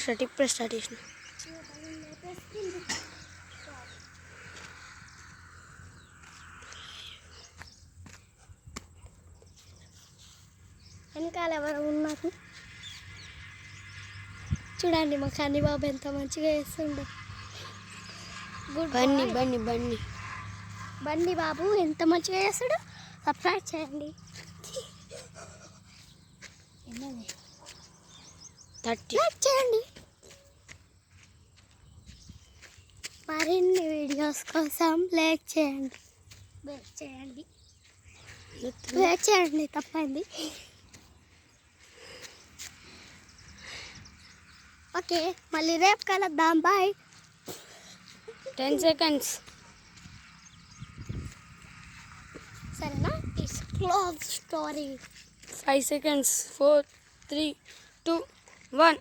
ఇప్పుడే స్టార్ట్ చేసిన. వెనకాల ఎవరు ఉన్నారు చూడండి. మా కన్ని బాబు ఎంత మంచిగా వేస్తుండే. బన్నీ బన్నీ బన్నీ బన్నీ బాబు ఎంత మంచిగా చేస్తాడు. సబ్స్క్రైబ్ చేయండి. 30 లైక్ చేయండి. మరిన్ని వీడియోస్ కోసం లైక్ చేయండి. లైక్ చేయండి తప్పండి. ఓకే, మళ్ళీ రేపు కలుద్దాం. బాయ్. 10 seconds. సరేనా? It's close story. 5 seconds. 4, 3, 2, 1.